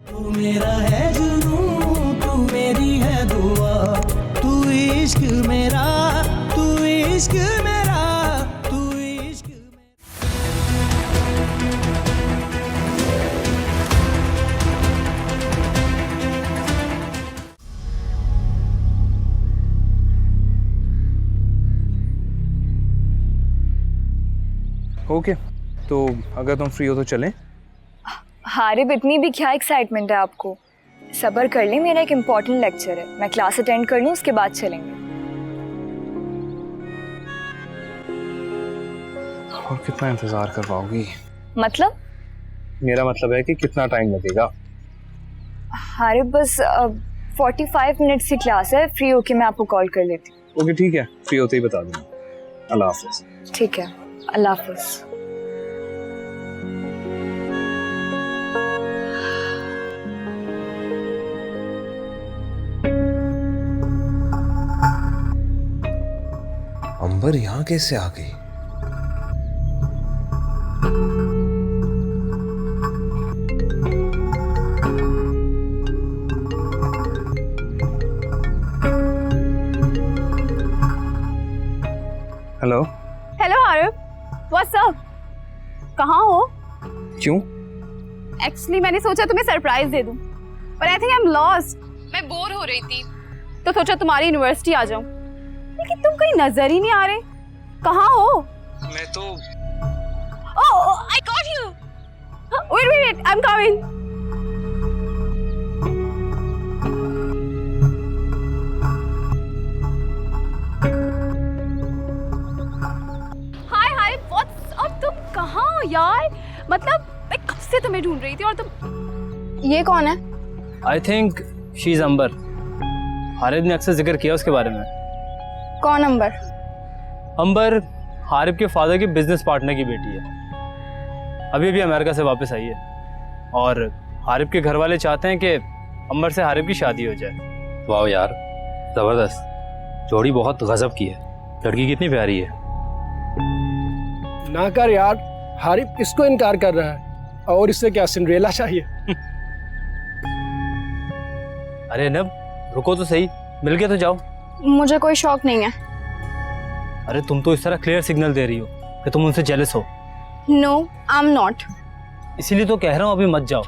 तू मेरा है जुनून, तू मेरी है दुआ, तू इश्क मेरा, तू इश्क मेरा, तू इश्क मेरा। ओके, तो अगर तुम फ्री हो तो चलें। हारिब, इतनी भी क्या एक्साइटमेंट है आपको? सब्र कर ले, मेरा एक इम्पोर्टेंट लेक्चर है, मैं क्लास अटेंड कर लूँ, उसके बाद चलेंगे। और कितना इंतजार कर पाओगी? मतलब? मेरा मतलब है कि कितना टाइम लगेगा? हारिब, बस 45 मिनट्स की क्लास है, फ्री होके मैं आपको कॉल कर लेती हूँ। ओके ठीक है, फ्री होते ही बता दूंगा। अल्लाह हाफिज। ठीक है, अल्लाह हाफिज। अंबर यहाँ कैसे आ गई? Hello. Hello Arif, what's up? कहाँ हो? क्यों? एक्चुअली मैंने सोचा तुम्हें सरप्राइज दे दूं, पर आई थिंक आई एम लॉस्ट। मैं बोर हो रही थी तो सोचा तुम्हारी यूनिवर्सिटी आ जाऊं, लेकिन तुम कहीं नजर ही नहीं आ रहे। कहाँ हो? मैं तो oh, I got you. Wait wait, I am coming. Hi hi, what's up? तुम कहाँ हो यार? मतलब मैं कब से तुम्हें ढूंढ रही थी और तुम। ये कौन है? आई थिंक शी इज अंबर। हारिब ने अक्सर जिक्र किया उसके बारे में। कौन अंबर? अंबर हारिब के फादर की बिजनेस पार्टनर की बेटी है, अभी अभी अमेरिका से वापस आई है, और हारिब के घर वाले चाहते हैं कि अंबर से हारिब की शादी हो जाए। वाह यार, जबरदस्त, जोड़ी बहुत गजब की है। लड़की कितनी प्यारी है। ना कर यार, हारिब किसको इनकार कर रहा है, और इससे क्या सिंड्रेला चाहिए? अरे नब, रुको तो सही, मिल गया तो जाओ। मुझे कोई शौक नहीं है। अरे तुम तो इस तरह क्लियर सिग्नल दे रही हो कि तुम उनसे जेलस हो। No, I am not. इसीलिए तो कह रहा हूँ अभी मत जाओ।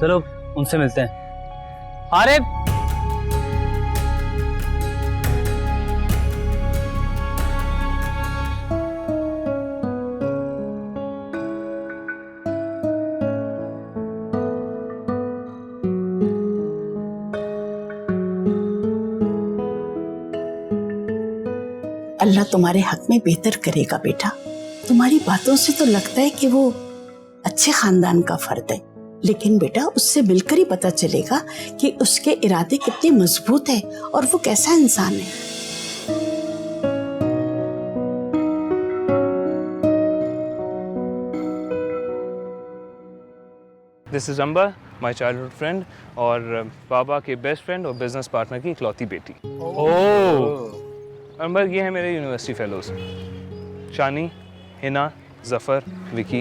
चलो उनसे मिलते हैं। हारिब, अल्लाह तुम्हारे हक में बेहतर करेगा बेटा। तुम्हारी बातों से तो लगता है कि वो अच्छे खानदान का फर्द है, लेकिन बेटा उससे मिलकर ही पता चलेगा कि उसके इरादे कितने मजबूत है और वो कैसा इंसान है। This is Ambar, my childhood friend और पापा के बेस्ट फ्रेंड और बिजनेस पार्टनर की इकलौती बेटी। ओह अंबर, ये है मेरे यूनिवर्सिटी फेलोज, शानी, हिना, जफर, विकी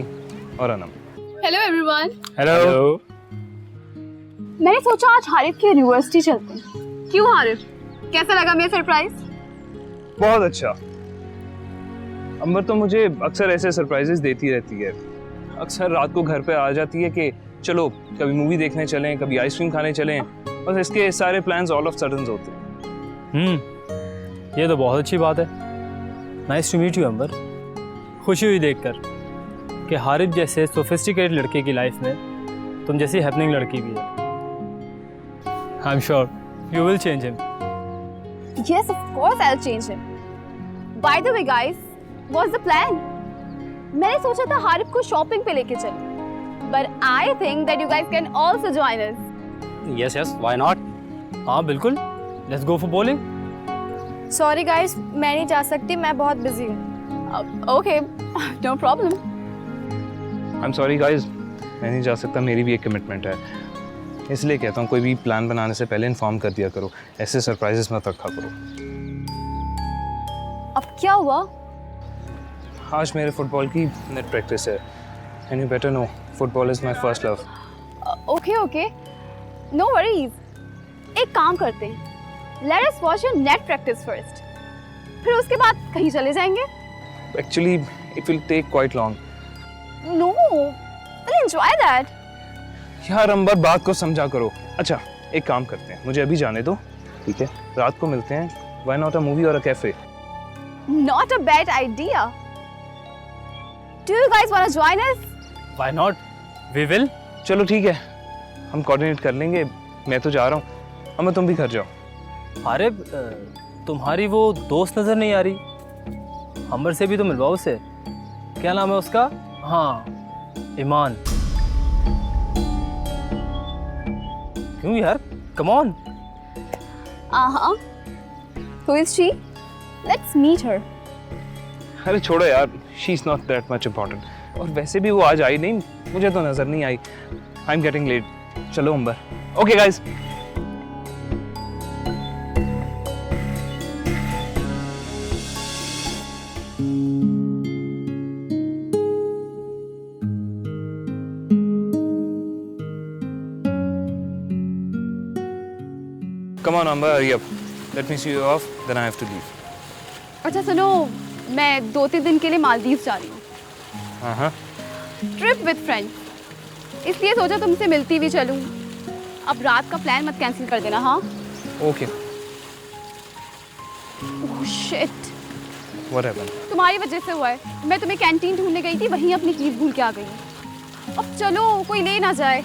और अनम। Hello everyone. हेलो। मैंने सोचा आज हारिब की यूनिवर्सिटी चलते हैं। क्यों हारिब, कैसा लगा मेरा सरप्राइज? बहुत अच्छा। अंबर तो मुझे अक्सर ऐसे सरप्राइजेस देती रहती है। अक्सर रात को घर पे आ जाती है कि चलो कभी मूवी देखने चलें, कभी आइसक्रीम खाने चलें, बस इसके सारे प्लान्स ऑल ऑफ सडन होते हैं। ये तो बहुत अच्छी बात है। नाइस टू मीट यू अंबर। खुशी हुई देखकर कि हारिब जैसे सोफिस्टिकेटेड लड़के की लाइफ में तुम जैसी हैपनिंग लड़की भी है। I am sure you will change him. Yes, of course I'll change him. By the way guys, what's the plan? मैंने सोचा था हारिब को शॉपिंग पे लेके चलें, but I think that you guys can also join us. Yes, yes, why not? हाँ बिल्कुल, let's go for bowling. Sorry guys, मैं नहीं जा सकती, मैं बहुत बिजी हूँ। Okay, no problem. I am sorry guys, मैं नहीं जा सकता, मेरी भी एक कमिटमेंट है। इसलिए कहता हूँ कोई भी प्लान बनाने से पहले इन्फॉर्म कर दिया करो, ऐसे सरप्राइजेस मत रखा करो। अब क्या हुआ? आज मेरे फुटबॉल की नेट प्रैक्टिस है, and you better know football is my first love. Okay no worries, एक काम करते हैं, let us watch your net practice first, फिर उसके बाद कहीं चले जाएंगे। Actually it will take quite long. No, will enjoy that. यार अंबर, बात को समझा करो। अच्छा एक काम करते हैं, मुझे अभी जाने दो, ठीक है? रात को मिलते हैं, व्हाई नॉट अ मूवी और अ cafe. Not a bad idea. Do you guys want to join us? Why not? We will. चलो ठीक है, हम कोऑर्डिनेट कर लेंगे। मैं तो जा रहा हूँ, अम्मा तुम भी घर जाओ। हारिब, तुम्हारी वो दोस्त नज़र नहीं आ रही, अंबर से भी तो मिलवाओ उसे। क्या नाम है उसका? हाँ, ईमान। क्यों यार, come on. Who is she? Let's meet her. अरे छोड़ो यार, she is not that much important. और वैसे भी वो आज आई नहीं, मुझे तो नजर नहीं आई। I am getting late. चलो Amber. Okay guys. Come on Amber, hurry up. Let me see you off, then I have to leave. अच्छा सुनो, मैं 2-3 दिन के लिए मालदीव जा रही हूँ। हाँ। ट्रिप विद फ्रेंड्स, इसलिए सोचा तुमसे मिलती भी चलूँ। अब रात का प्लान मत कैंसिल कर देना, हाँ? Okay. Oh shit, What happened? तुम्हारी वजह से हुआ है। मैं तुम्हें कैंटीन ढूंढने गई थी, वहीं अपनी कीज भूल के आ गई। अब चलो, कोई ले ना जाए।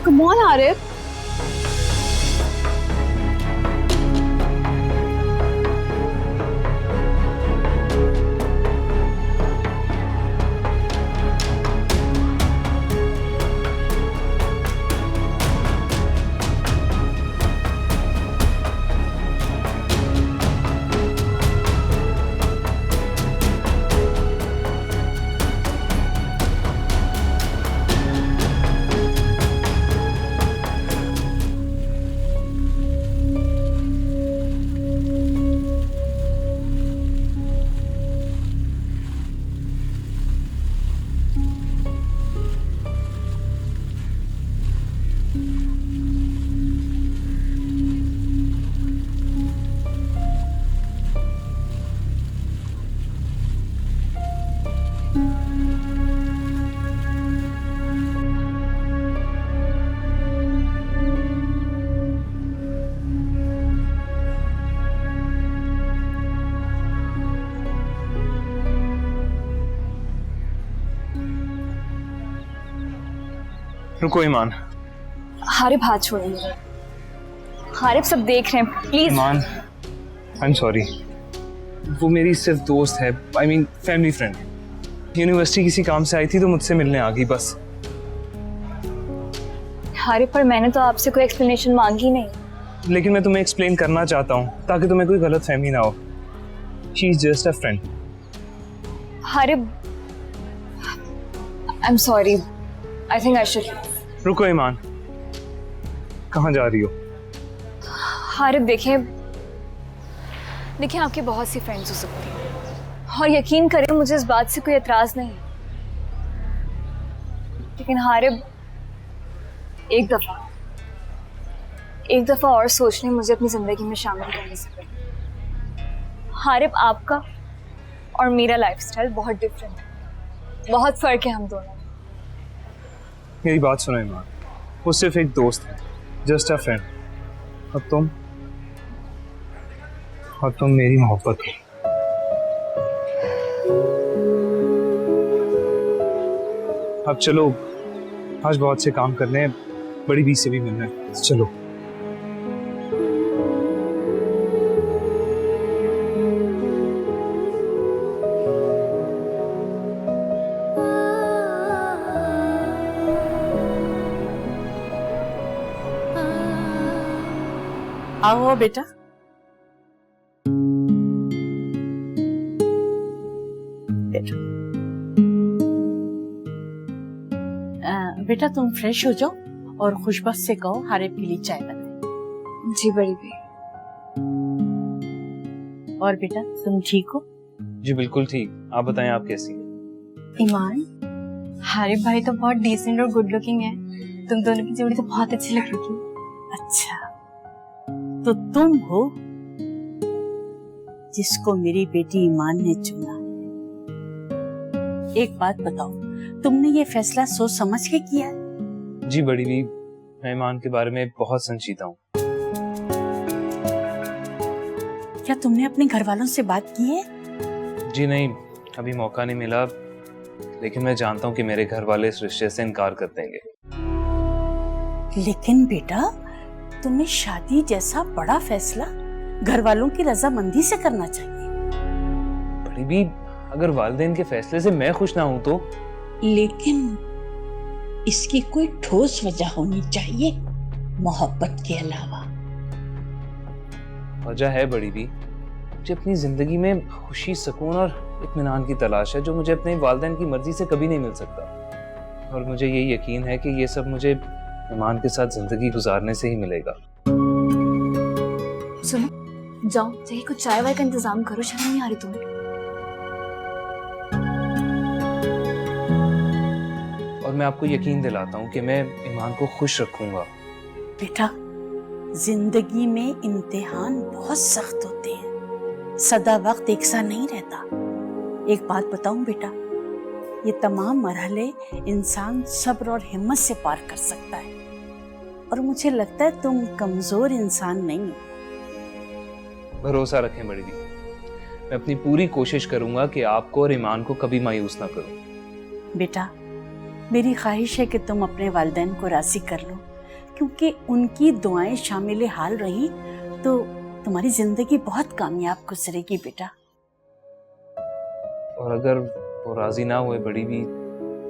Come on, Arif. रुको ईमान। हारिब हाथ छोड़िए। हारिब सब देख रहे हैं, please. Iman, I am sorry. वो मेरी सिर्फ दोस्त है, I mean family friend. University किसी काम से आई थी तो मुझसे मिलने आ गई बस। हारिब, पर मैंने तो आपसे कोई एक्सप्लेनेशन मांगी नहीं। लेकिन मैं तुम्हें एक्सप्लेन करना चाहता हूँ ताकि तुम्हें कोई गलत फहमी ना हो। She is just a friend. Harib, I am sorry, I think I should. रुको ईमान, कहाँ जा रही हो? हारिब देखिए आपकी बहुत सी फ्रेंड्स हो सकती हैं और यकीन करें मुझे इस बात से कोई एतराज नहीं, लेकिन हारिब एक दफा और सोचने मुझे अपनी जिंदगी में शामिल करने से पहले। हारिब, आपका और मेरा लाइफस्टाइल बहुत डिफरेंट है, बहुत फर्क है हम दोनों में। मेरी बात सुनो ईमान, वो सिर्फ एक दोस्त है, जस्ट अ फ्रेंड। और तुम मेरी मोहब्बत हो। अब चलो, आज बहुत से काम करने हैं, बड़ी बी से भी मिलना है, चलो। आओ बेटा। बेटा तुम फ्रेश हो जाओ और खुशबख्त से कहो हारिब के लिए चाय बनाए। जी बड़ी भी। और बेटा तुम ठीक हो? जी बिल्कुल ठीक। आप बताएं, आप कैसी हैं? ईमान, हारिब भाई तो बहुत डिसेंट और गुड लुकिंग है। तुम दोनों की जोड़ी तो बहुत अच्छी लग रही है। अच्छा, तो तुम हो जिसको मेरी बेटी ईमान ने चुना। एक बात बताओ, तुमने ये फैसला सोच समझ के किया है? जी बड़ी भी, मैं ईमान के बारे में बहुत संजीदा हूँ। क्या तुमने अपने घर वालों से बात की है? जी नहीं, अभी मौका नहीं मिला, लेकिन मैं जानता हूँ कि मेरे घर वाले इस रिश्ते से इनकार कर देंगे। लेकिन बेटा, तुम्हें शादी जैसा बड़ा फैसला घर वालों की रजामंदी से करना चाहिए। बड़ी भी, अगर वालिदैन के फैसले से मैं खुश ना हूं तो? लेकिन इसकी कोई ठोस वजह होनी चाहिए, मोहब्बत के अलावा। वजह है बड़ी भी, मुझे अपनी जिंदगी में खुशी, सुकून और इत्मीनान की तलाश है, जो मुझे अपने वालिदैन की मर्जी से कभी नहीं मिल सकता। और मुझे ये यकीन है कि ये सब मुझे ईमान के साथ जिंदगी गुजारने से ही मिलेगा। सुनो, जाओ जाइए कुछ चाय वाय का इंतजाम करो। शर्म नहीं आ रही तुम्हें? और मैं आपको यकीन दिलाता हूँ कि मैं ईमान को खुश रखूंगा। बेटा, जिंदगी में इम्तिहान बहुत सख्त होते हैं, सदा वक्त एक सा नहीं रहता। एक बात बताऊं बेटा, ये तमाम मरहले इंसान सब्र और हिम्मत से पार कर सकता है। और मुझे लगता है तुम कमजोर इंसान नहीं हो। भरोसा रखें बड़ी दी, मैं अपनी पूरी कोशिश करूंगा कि आपको और ईमान को कभी मायूस ना करूं। बेटा, मेरी ख्वाहिश है कि तुम अपने वालिदैन को राजी कर लो, क्योंकि उनकी दुआएं शामिल हाल रही तो तुम्हारी जिंदगी बहुत कामयाब गुजरेगी बेटा। और अगर वो राजी ना हुए बड़ी भी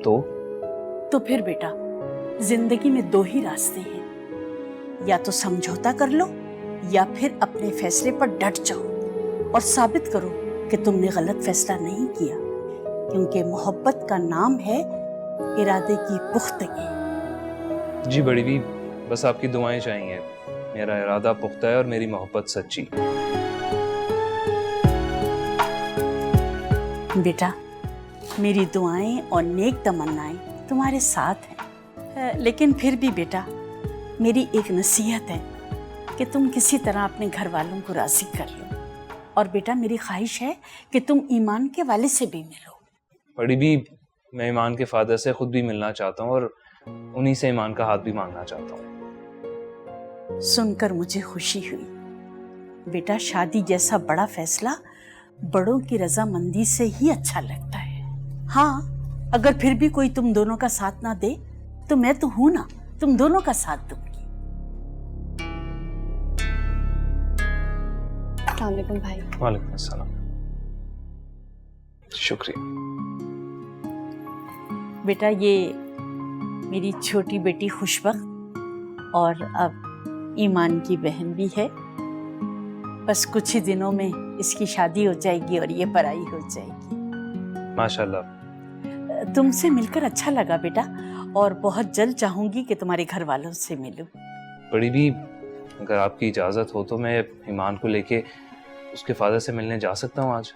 तो फिर बेटा, जिंदगी में दो ही रास्ते हैं, या तो समझौता कर लो या फिर अपने फैसले पर डट जाओ और साबित करो कि तुमने गलत फैसला नहीं किया, क्योंकि मोहब्बत का नाम है इरादे की पुख्तगी। जी बड़ी भी, बस आपकी दुआएं चाहिए। मेरा इरादा पुख्ता है और मेरी मोहब्बत सच्ची। बेटा, मेरी दुआएं और नेक तमन्नाएं तुम्हारे साथ हैं, लेकिन फिर भी बेटा, मेरी एक नसीहत है कि तुम किसी तरह अपने घर वालों को राजी कर लो। और बेटा, मेरी ख्वाहिश है कि तुम ईमान के वाले से भी मिलो। बड़ी भी, मैं ईमान के फादर से खुद भी मिलना चाहता हूँ और उन्हीं से ईमान का हाथ भी मांगना चाहता हूँ। सुनकर मुझे खुशी हुई। बेटा, शादी जैसा बड़ा फैसला बड़ों की रजामंदी से ही अच्छा लगता है। हाँ, अगर फिर भी कोई तुम दोनों का साथ ना दे तो मैं तो हूं ना, तुम दोनों का साथ दूंगी। अस्सलाम वालेकुम भाई। वालेकुम अस्सलाम। शुक्रिया। बेटा, ये मेरी छोटी बेटी खुशबख्त और अब ईमान की बहन भी है। बस कुछ ही दिनों में इसकी शादी हो जाएगी और ये पराई हो जाएगी। माशाल्लाह। तुमसे मिलकर अच्छा लगा बेटा, और बहुत जल्द चाहूंगी कि तुम्हारे घर वालों से मिलूं। बड़ी भी, अगर आपकी इजाजत हो तो मैं ईमान को लेके उसके फादर से मिलने जा सकता हूँ आज?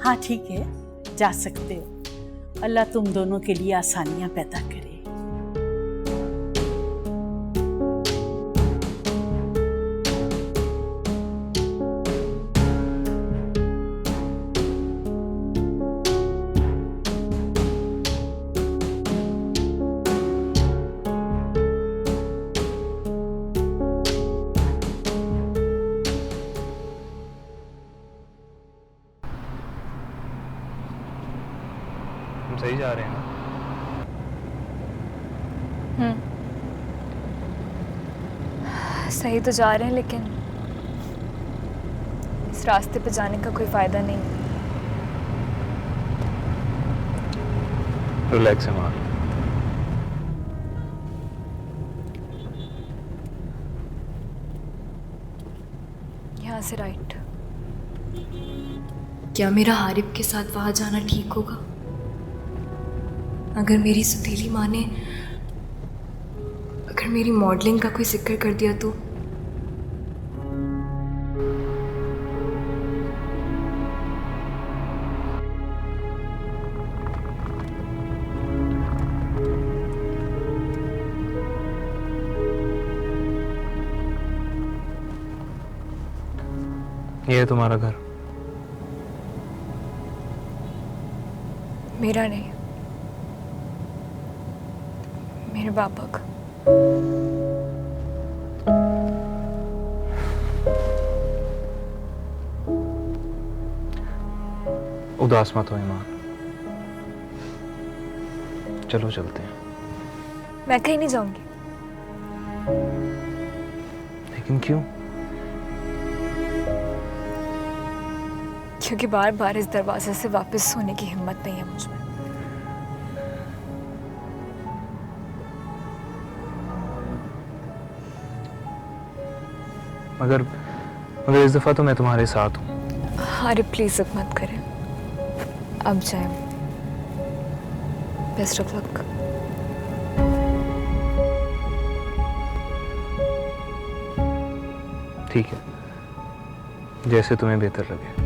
हाँ ठीक है, जा सकते हो। अल्लाह तुम दोनों के लिए आसानियां पैदा करे। हम सही जा रहे हैं ना? सही तो जा रहे हैं, लेकिन इस रास्ते पे जाने का कोई फायदा नहीं। रिलैक्स है माँ। यहाँ से राइट। क्या मेरा हारिब के साथ वहाँ जाना ठीक होगा? अगर मेरी सुतीली माँ ने अगर मेरी मॉडलिंग का कोई जिक्र कर दिया तो? ये है तुम्हारा घर। मेरा नहीं, मेरे पापा का। उदास मत हो ईमान, चलो चलते हैं। मैं कहीं नहीं जाऊंगी। लेकिन क्यों? क्योंकि बार बार इस दरवाजे से वापस होने की हिम्मत नहीं है मुझ में। मगर इस दफा तो मैं तुम्हारे साथ हूँ। अरे प्लीज अब मत करें, अब जाए। Best of luck. ठीक है, जैसे तुम्हें बेहतर लगे।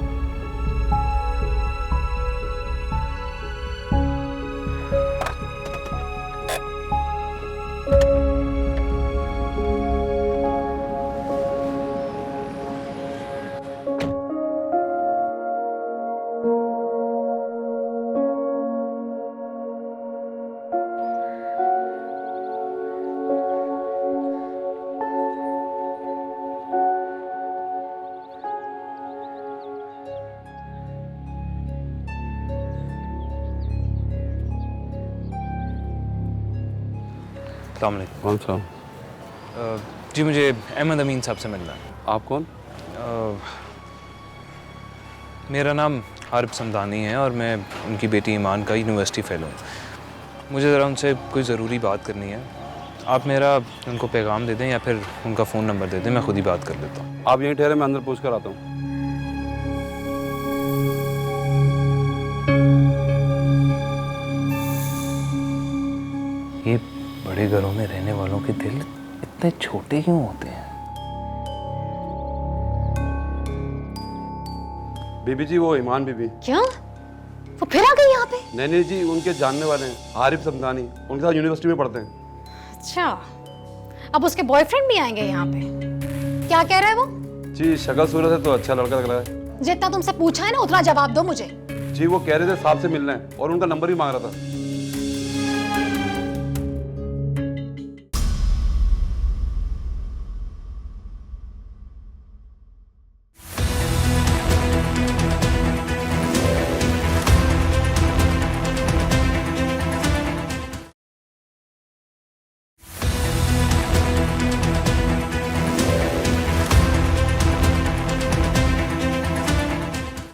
अस्सलाम वालेकुम। कौन सा? जी मुझे अहमद अमीन साहब से मिलना है। आप कौन? मेरा नाम हारिब समदानी है और मैं उनकी बेटी ईमान का यूनिवर्सिटी फेलो हूँ। मुझे ज़रा उनसे कोई ज़रूरी बात करनी है। आप मेरा उनको पैगाम दे दें या फिर उनका फ़ोन नंबर दे दें, मैं खुद ही बात कर लेता हूँ। आप यहीं ठहरे, मैं अंदर पूछ कर आता हूँ। ये बड़े घरों में रहने वालों के दिल इतने छोटे क्यों होते हैं? बीबी जी, वो ईमान बीबी। क्या? वो फिर आ गई यहाँ पे? नैनी जी उनके जानने वाले हैं, हारिब समदानी, उनके साथ यूनिवर्सिटी में पढ़ते हैं। अच्छा, अब उसके बॉयफ्रेंड भी आएंगे यहाँ पे? क्या कह रहा है वो? जी शक्ल सूरत है तो अच्छा लड़का लग रहा है। जितना तुमसे पूछा है ना उतना जवाब दो मुझे। जी वो कह रहे थे साहब से मिलना है और उनका नंबर भी मांग रहा था।